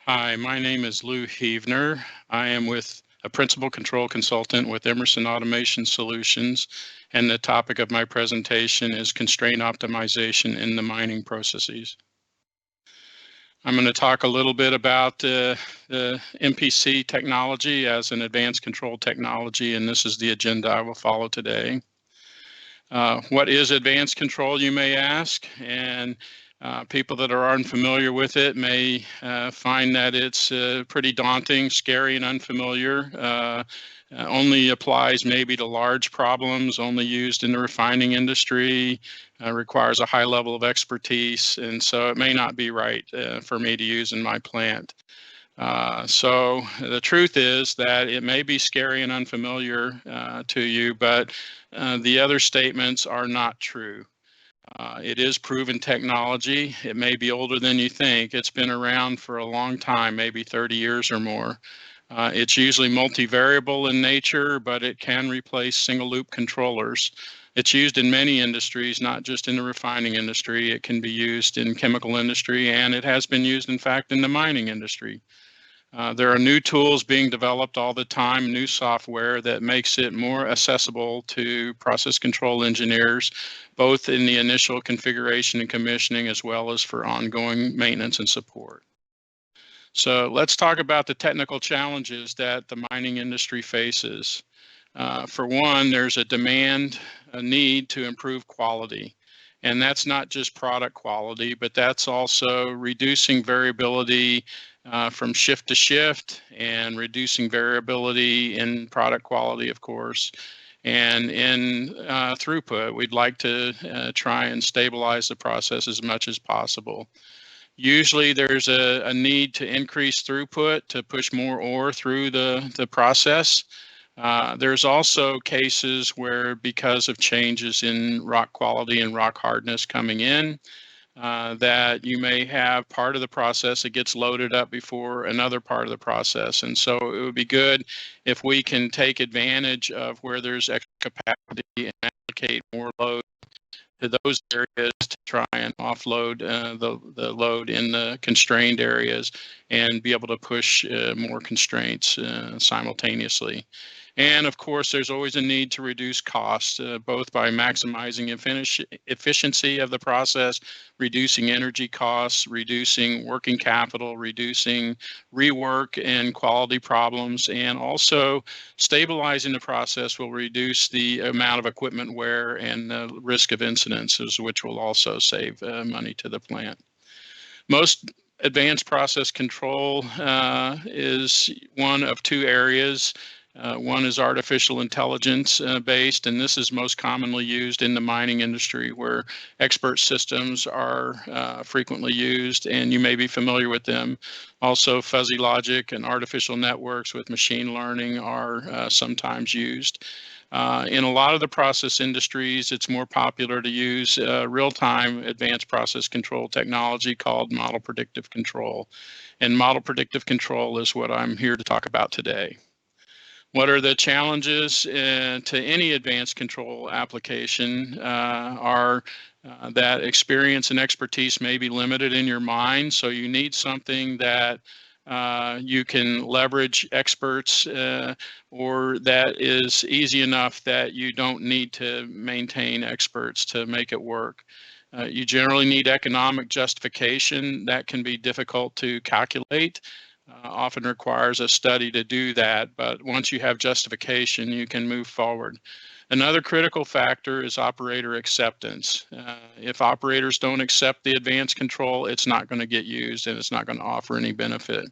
Hi, my name is Lou Heavner. I am with a principal control consultant with Emerson Automation Solutions, and the topic of my presentation is constraint optimization in the mining processes. I'm going to talk a little bit about the MPC technology as an advanced control technology, and this is the agenda I will follow today. What is advanced control, you may ask? And people that are unfamiliar with it may find that it's pretty daunting, scary, and unfamiliar. Only applies maybe to large problems, only used in the refining industry, requires a high level of expertise, and so it may not be right for me to use in my plant. So the truth is that it may be scary and unfamiliar to you, but the other statements are not true. It is proven technology. It may be older than you think. It's been around for a long time, maybe 30 years or more. It's usually multivariable in nature, but it can replace single loop controllers. It's used in many industries, not just in the refining industry. It can be used in chemical industry, and it has been used, in fact, in the mining industry. There are new tools being developed all the time, new software that makes it more accessible to process control engineers, both in the initial configuration and commissioning, as well as for ongoing maintenance and support. So let's talk about the technical challenges that the mining industry faces. For one, there's a need to improve quality. And that's not just product quality, but that's also reducing variability from shift to shift and reducing variability in product quality, of course, and in throughput. We'd like to try and stabilize the process as much as possible. Usually there's a need to increase throughput to push more ore through the process. There's also cases where, because of changes in rock quality and rock hardness coming in, that you may have part of the process that gets loaded up before another part of the process. And so it would be good if we can take advantage of where there's extra capacity and allocate more load to those areas to try and offload the load in the constrained areas and be able to push more constraints simultaneously. And of course, there's always a need to reduce costs, both by maximizing efficiency of the process, reducing energy costs, reducing working capital, reducing rework and quality problems, and also stabilizing the process will reduce the amount of equipment wear and the risk of incidences, which will also save money to the plant. Most advanced process control is one of two areas. One is artificial intelligence based, and this is most commonly used in the mining industry, where expert systems are frequently used, and you may be familiar with them. Also, fuzzy logic and artificial networks with machine learning are sometimes used. In a lot of the process industries, it's more popular to use real-time advanced process control technology called model predictive control. And model predictive control is what I'm here to talk about today. What are the challenges to any advanced control application are that experience and expertise may be limited in your mind, so you need something that you can leverage experts or that is easy enough that you don't need to maintain experts to make it work. You generally need economic justification. That can be difficult to calculate. Often requires a study to do that, but once you have justification, you can move forward. Another critical factor is operator acceptance. If operators don't accept the advanced control, it's not going to get used and it's not going to offer any benefit.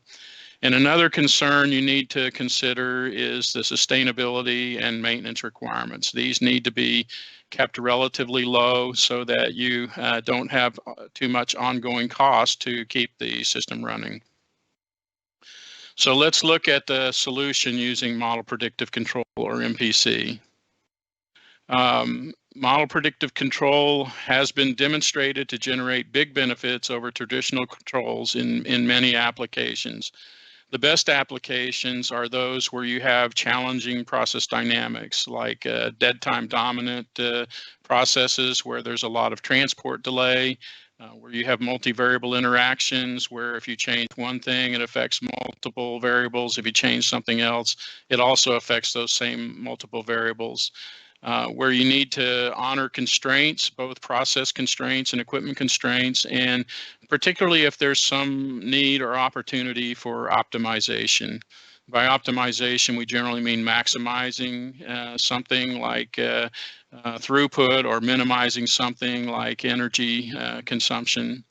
And another concern you need to consider is the sustainability and maintenance requirements. These need to be kept relatively low so that you don't have too much ongoing cost to keep the system running. So let's look at the solution using model predictive control, or MPC. Model predictive control has been demonstrated to generate big benefits over traditional controls in many applications. The best applications are those where you have challenging process dynamics, like dead time dominant processes where there's a lot of transport delay. where you have multivariable interactions, where if you change one thing, it affects multiple variables. If you change something else, it also affects those same multiple variables. Where you need to honor constraints, both process constraints and equipment constraints, and particularly if there's some need or opportunity for optimization. By optimization, we generally mean maximizing something like throughput or minimizing something like energy consumption.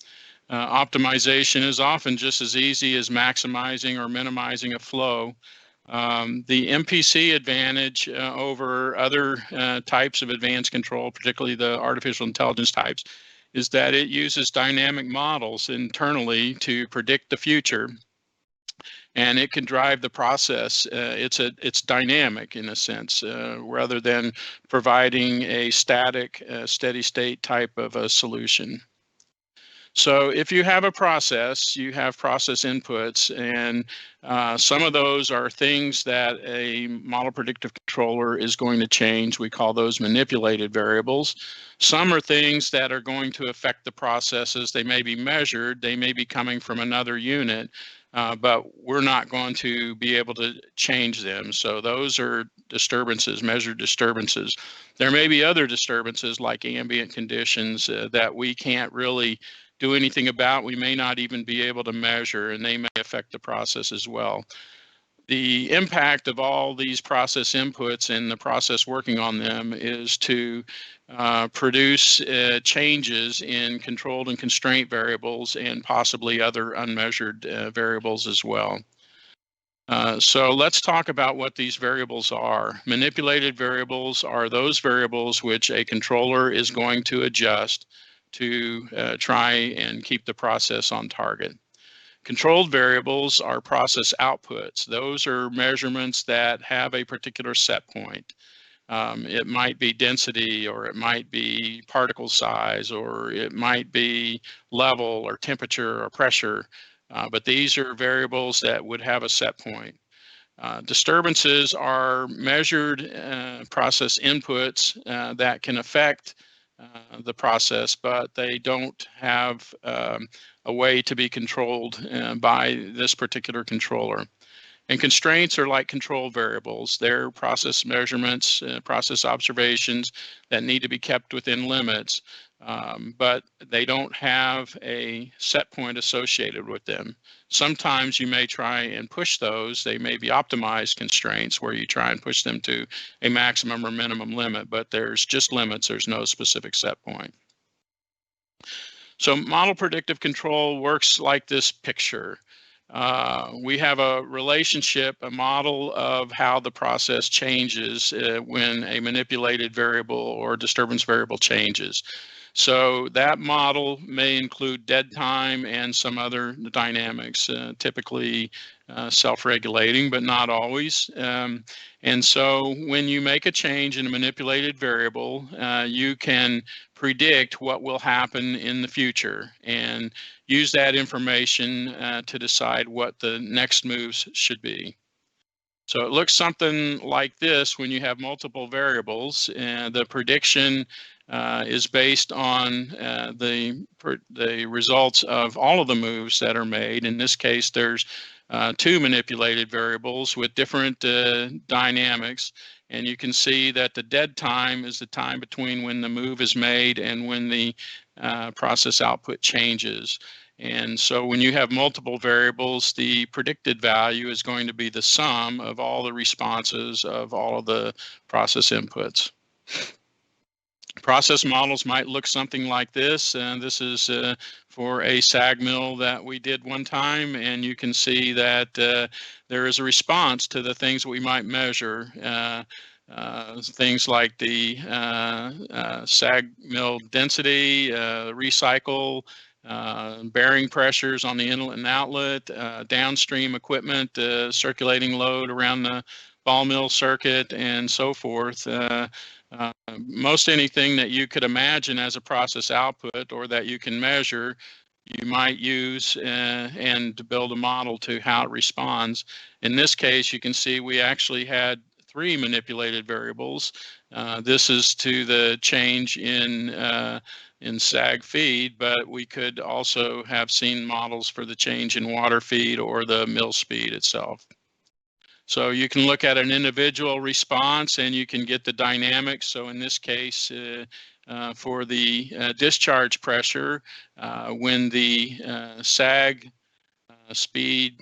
Optimization is often just as easy as maximizing or minimizing a flow. The MPC advantage over other types of advanced control, particularly the artificial intelligence types, is that it uses dynamic models internally to predict the future, and it can drive the process. It's dynamic in a sense, rather than providing a static, steady state type of a solution. So if you have a process, you have process inputs, and some of those are things that a model predictive controller is going to change. We call those manipulated variables. Some are things that are going to affect the processes. They may be measured, they may be coming from another unit, but we're not going to be able to change them. So those are disturbances, measured disturbances. There may be other disturbances like ambient conditions that we can't really do anything about. We may not even be able to measure, and they may affect the process as well. The impact of all these process inputs and the process working on them is to produce changes in controlled and constraint variables and possibly other unmeasured variables as well. So let's talk about what these variables are. Manipulated variables are those variables which a controller is going to adjust to try and keep the process on target. Controlled variables are process outputs. Those are measurements that have a particular set point. It might be density, or it might be particle size, or it might be level or temperature or pressure, but these are variables that would have a set point. Disturbances are measured process inputs that can affect the process, but they don't have a way to be controlled by this particular controller. And constraints are like control variables. They're process measurements, process observations that need to be kept within limits, but they don't have a set point associated with them. Sometimes you may try and push those. They may be optimized constraints where you try and push them to a maximum or minimum limit, but there's just limits. There's no specific set point. So model predictive control works like this picture. We have a relationship, a model of how the process changes when a manipulated variable or disturbance variable changes. So that model may include dead time and some other dynamics, typically self-regulating, but not always. And so when you make a change in a manipulated variable, you can predict what will happen in the future and use that information to decide what the next moves should be. So it looks something like this when you have multiple variables, and the prediction is based on the results of all of the moves that are made. In this case, there's two manipulated variables with different dynamics, and you can see that the dead time is the time between when the move is made and when the process output changes. And so when you have multiple variables, the predicted value is going to be the sum of all the responses of all of the process inputs. Process models might look something like this, and this is for a SAG mill that we did one time, and you can see that there is a response to the things we might measure. Things like the SAG mill density, recycle, bearing pressures on the inlet and outlet, downstream equipment, circulating load around the ball mill circuit, and so forth. Most anything that you could imagine as a process output or that you can measure, you might use and to build a model to how it responds. In this case, you can see we actually had three manipulated variables. This is to the change in in sag feed, but we could also have seen models for the change in water feed or the mill speed itself. So you can look at an individual response and you can get the dynamics. So in this case, for the discharge pressure, when the sag speed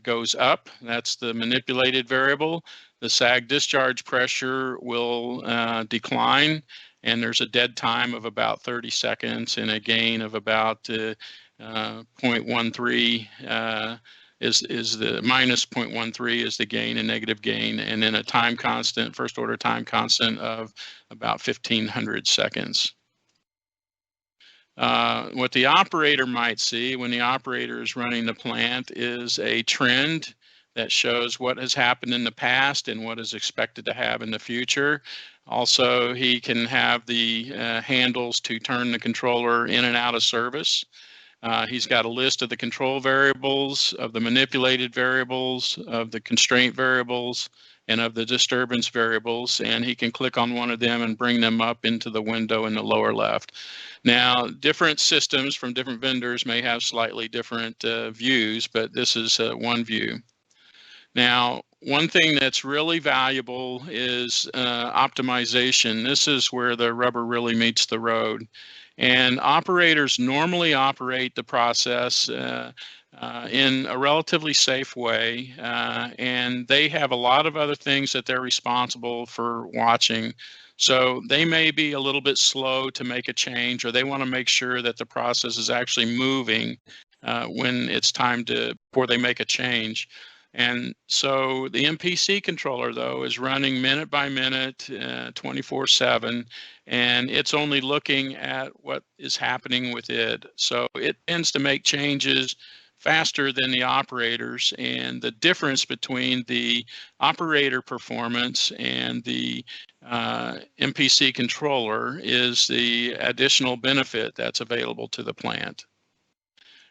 goes up, that's the manipulated variable. The sag discharge pressure will decline, and there's a dead time of about 30 seconds and a gain of about 0.13 is the minus 0.13 is the gain and negative gain, and then a time constant, first order time constant of about 1500 seconds. What the operator might see when the operator is running the plant is a trend that shows what has happened in the past and what is expected to have in the future. Also, he can have the handles to turn the controller in and out of service. He's got a list of the control variables, of the manipulated variables, of the constraint variables, and of the disturbance variables, and he can click on one of them and bring them up into the window in the lower left. Now, different systems from different vendors may have slightly different views, but this is one view. Now, one thing that's really valuable is optimization. This is where the rubber really meets the road. And operators normally operate the process in a relatively safe way, and they have a lot of other things that they're responsible for watching. So they may be a little bit slow to make a change, or they want to make sure that the process is actually moving when it's time before they make a change. And so the MPC controller, though, is running minute by minute, 24/7, and it's only looking at what is happening with it. So it tends to make changes faster than the operators, and the difference between the operator performance and the MPC controller is the additional benefit that's available to the plant.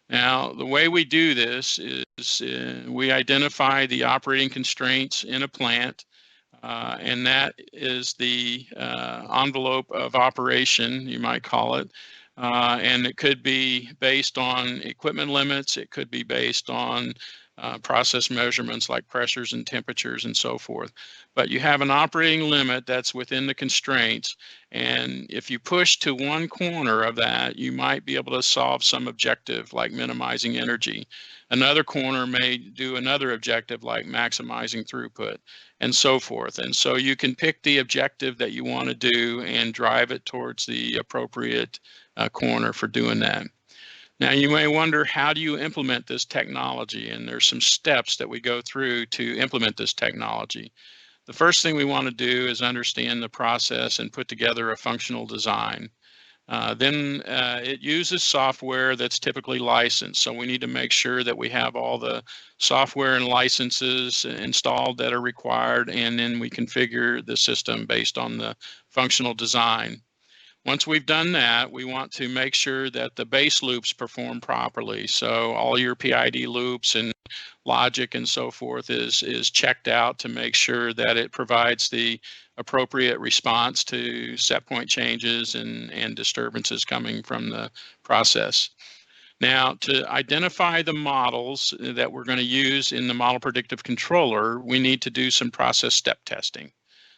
Now, the way we do this is we identify the operating constraints in a plant, and that is the envelope of operation, you might call it. And it could be based on equipment limits. It could be based on process measurements like pressures and temperatures and so forth. But you have an operating limit that's within the constraints. And if you push to one corner of that, you might be able to solve some objective like minimizing energy. Another corner may do another objective like maximizing throughput and so forth. And so you can pick the objective that you want to do and drive it towards the appropriate corner for doing that. Now, you may wonder, how do you implement this technology? And there's some steps that we go through to implement this technology. The first thing we want to do is understand the process and put together a functional design. Then it uses software that's typically licensed. So we need to make sure that we have all the software and licenses installed that are required, and then we configure the system based on the functional design. Once we've done that, we want to make sure that the base loops perform properly. So all your PID loops and logic and so forth is checked out to make sure that it provides the appropriate response to set point changes and disturbances coming from the process. Now, to identify the models that we're going to use in the model predictive controller, we need to do some process step testing.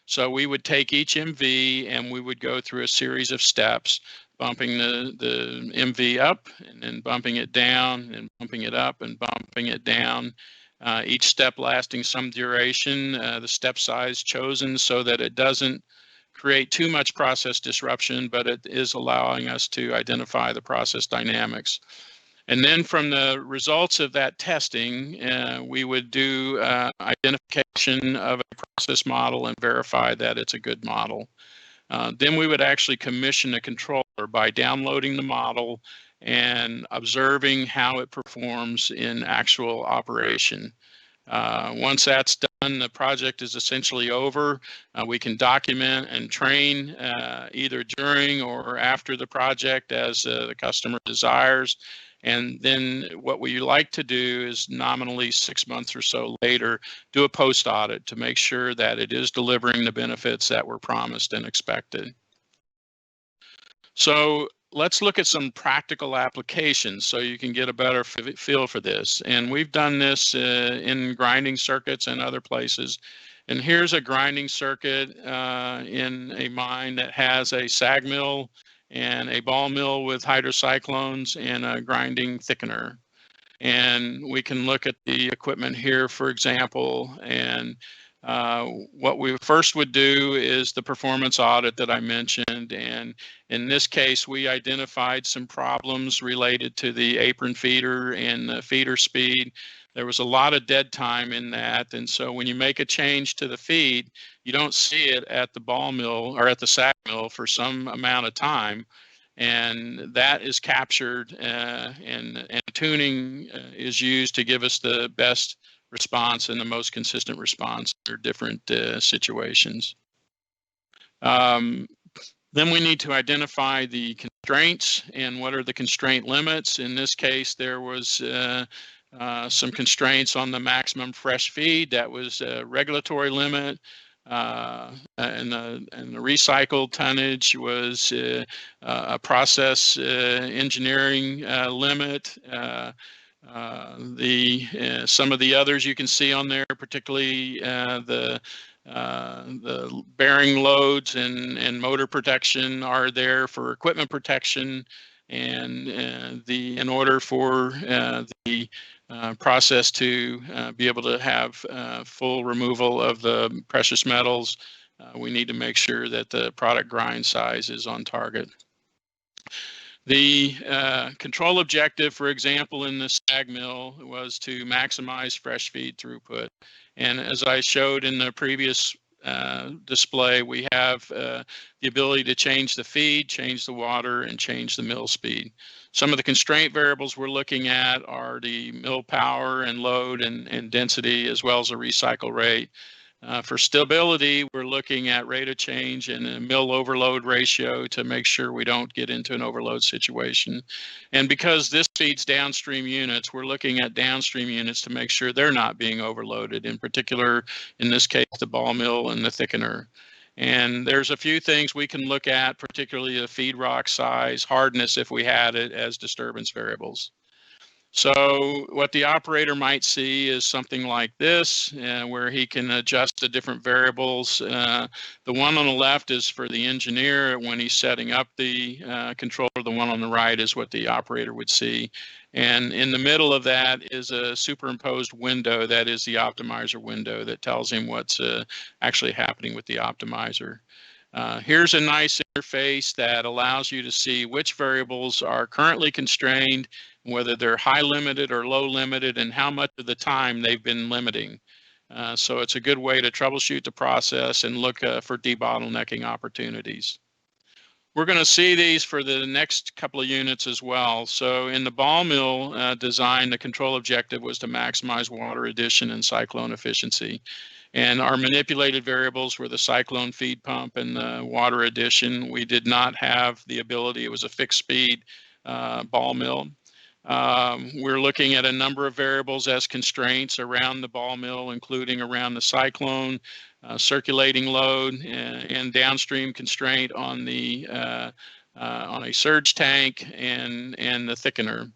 So we would take each MV and we would go through a series of steps, bumping the MV up and then bumping it down and bumping it up and bumping it down. Each step lasting some duration, the step size chosen so that it doesn't create too much process disruption, but it is allowing us to identify the process dynamics. And then from the results of that testing, we would do identification of a process model and verify that it's a good model. Then we would actually commission a controller by downloading the model and observing how it performs in actual operation. Once that's done, the project is essentially over. We can document and train either during or after the project as the customer desires. And then what we like to do is nominally 6 months or so later, do a post audit to make sure that it is delivering the benefits that were promised and expected. So let's look at some practical applications so you can get a better feel for this. And we've done this in grinding circuits and other places. And here's a grinding circuit in a mine that has a sag mill and a ball mill with hydrocyclones and a grinding thickener. And we can look at the equipment here, for example, and what we first would do is the performance audit that I mentioned. And in this case, we identified some problems related to the apron feeder and the feeder speed. There was a lot of dead time in that. And so when you make a change to the feed, you don't see it at the ball mill or at the sag mill for some amount of time. And that is captured and tuning is used to give us the best response and the most consistent response for different situations. Then we need to identify the constraints and what are the constraint limits. In this case, there was some constraints on the maximum fresh feed. That was a regulatory limit. And the recycled tonnage was a process engineering limit. Some of the others you can see on there, particularly the bearing loads and motor protection are there for equipment protection, and in order for the process to be able to have full removal of the precious metals, we need to make sure that the product grind size is on target. The control objective, for example, in the sag mill was to maximize fresh feed throughput. And as I showed in the previous display, we have the ability to change the feed, change the water, and change the mill speed. Some of the constraint variables we're looking at are the mill power and load and density, as well as a recycle rate. For stability, we're looking at rate of change and a mill overload ratio to make sure we don't get into an overload situation. And because this feeds downstream units, we're looking at downstream units to make sure they're not being overloaded, in particular, in this case, the ball mill and the thickener. And there's a few things we can look at, particularly the feed rock size, hardness if we had it, as disturbance variables. So what the operator might see is something like this, where he can adjust the different variables. The one on the left is for the engineer when he's setting up the controller. The one on the right is what the operator would see. And in the middle of that is a superimposed window that is the optimizer window that tells him what's actually happening with the optimizer. Here's a nice interface that allows you to see which variables are currently constrained, whether they're high limited or low limited, and how much of the time they've been limiting. So it's a good way to troubleshoot the process and look for debottlenecking opportunities. We're going to see these for the next couple of units as well. So in the ball mill design, the control objective was to maximize water addition and cyclone efficiency. And our manipulated variables were the cyclone feed pump and the water addition. We did not have the ability, it was a fixed speed ball mill. We're looking at a number of variables as constraints around the ball mill, including around the cyclone, circulating load, and downstream constraint on a surge tank and the thickener.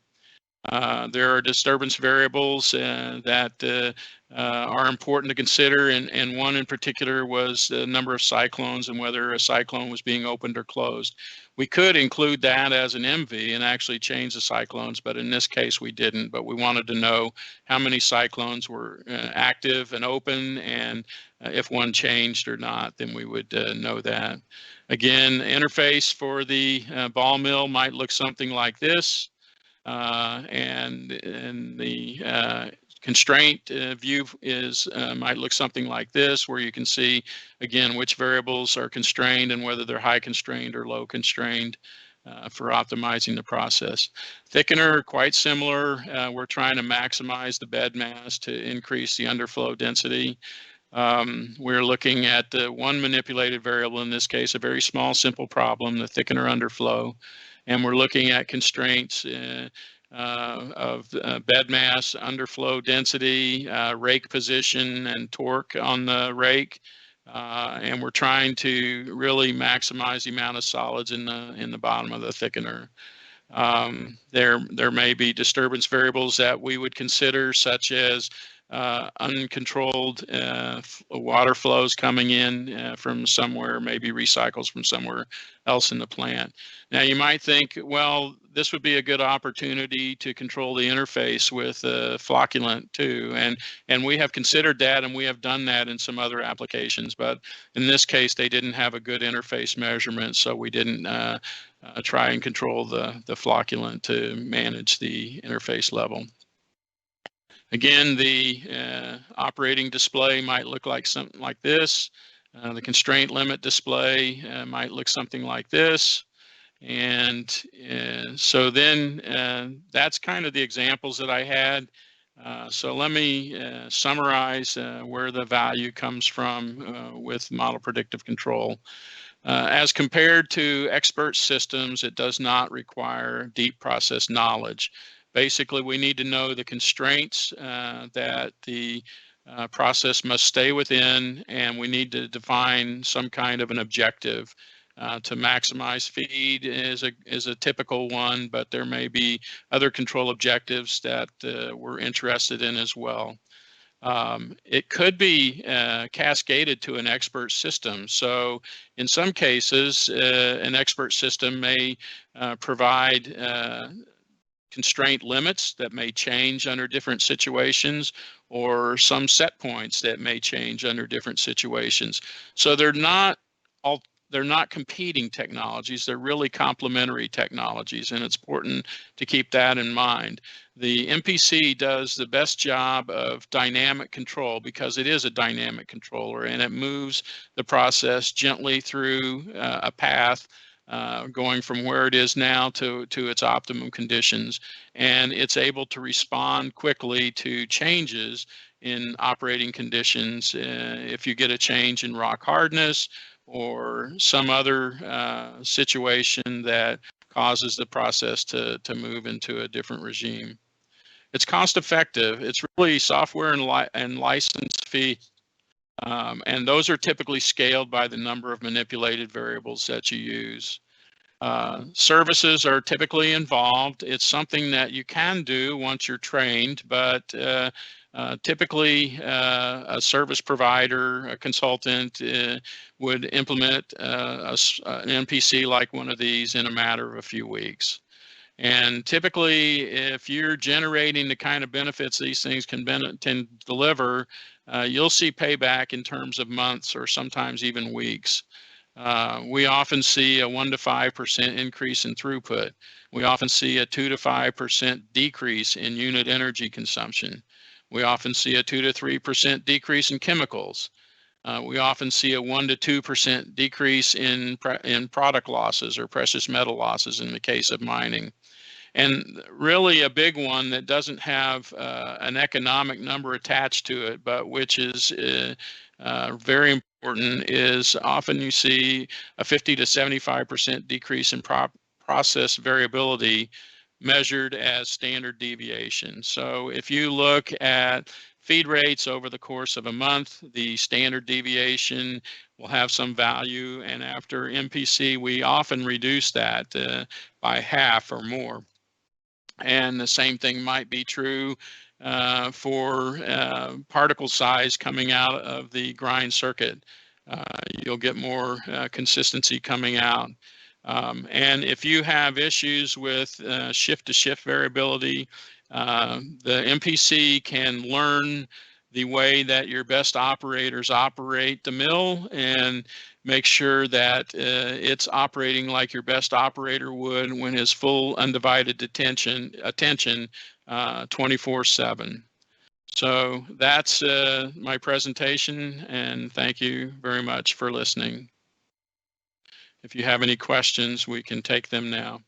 There are disturbance variables that are important to consider, and one in particular was the number of cyclones and whether a cyclone was being opened or closed. We could include that as an MV and actually change the cyclones, but in this case we didn't. But we wanted to know how many cyclones were active and open, and if one changed or not, then we would know that. Again, the interface for the ball mill might look something like this. And the constraint view is might look something like this, where you can see, again, which variables are constrained and whether they're high constrained or low constrained for optimizing the process. Thickener, quite similar. We're trying to maximize the bed mass to increase the underflow density. We're looking at one manipulated variable, in this case, a very small, simple problem, the thickener underflow. And we're looking at constraints of bed mass, underflow density, rake position, and torque on the rake. and we're trying to really maximize the amount of solids in the bottom of the thickener. There may be disturbance variables that we would consider, such as uncontrolled water flows coming in from somewhere, maybe recycles from somewhere else in the plant. Now you might think, well, this would be a good opportunity to control the interface with flocculant too, and we have considered that, and we have done that in some other applications, but in this case they didn't have a good interface measurement, so we didn't try and control the flocculant to manage the interface level. Again, the operating display might look like something like this. The constraint limit display might look something like this. And so then that's kind of the examples that I had. So let me summarize where the value comes from with model predictive control. As compared to expert systems, it does not require deep process knowledge. Basically, we need to know the constraints that the process must stay within, and we need to define some kind of an objective. To maximize feed is a typical one, but there may be other control objectives that we're interested in as well. It could be cascaded to an expert system. So in some cases, an expert system may provide constraint limits that may change under different situations, or some set points that may change under different situations. So they're not competing technologies, they're really complementary technologies, and it's important to keep that in mind. The MPC does the best job of dynamic control because it is a dynamic controller, and it moves the process gently through a path going from where it is now to its optimum conditions, and it's able to respond quickly to changes in operating conditions. If you get a change in rock hardness or some other situation that causes the process to move into a different regime. It's cost effective. It's really software and license fee. And those are typically scaled by the number of manipulated variables that you use. Services are typically involved. It's something that you can do once you're trained, but typically a service provider, a consultant would implement an MPC like one of these in a matter of a few weeks. And typically, if you're generating the kind of benefits these things can deliver, you'll see payback in terms of months or sometimes even weeks. We often see a 1 to 5% increase in throughput. We often see a 2 to 5% decrease in unit energy consumption. We often see a 2 to 3% decrease in chemicals. We often see a 1 to 2% decrease in product losses or precious metal losses in the case of mining. And really a big one that doesn't have an economic number attached to it, but which is very important, is often you see a 50 to 75% decrease in process variability measured as standard deviation. So if you look at feed rates over the course of a month, the standard deviation will have some value, and after MPC, we often reduce that by half or more. And the same thing might be true for particle size coming out of the grind circuit. You'll get more consistency coming out. And if you have issues with shift-to-shift variability, the MPC can learn the way that your best operators operate the mill and make sure that it's operating like your best operator would when his full undivided attention 24/7. So that's my presentation, and thank you very much for listening. If you have any questions, we can take them now.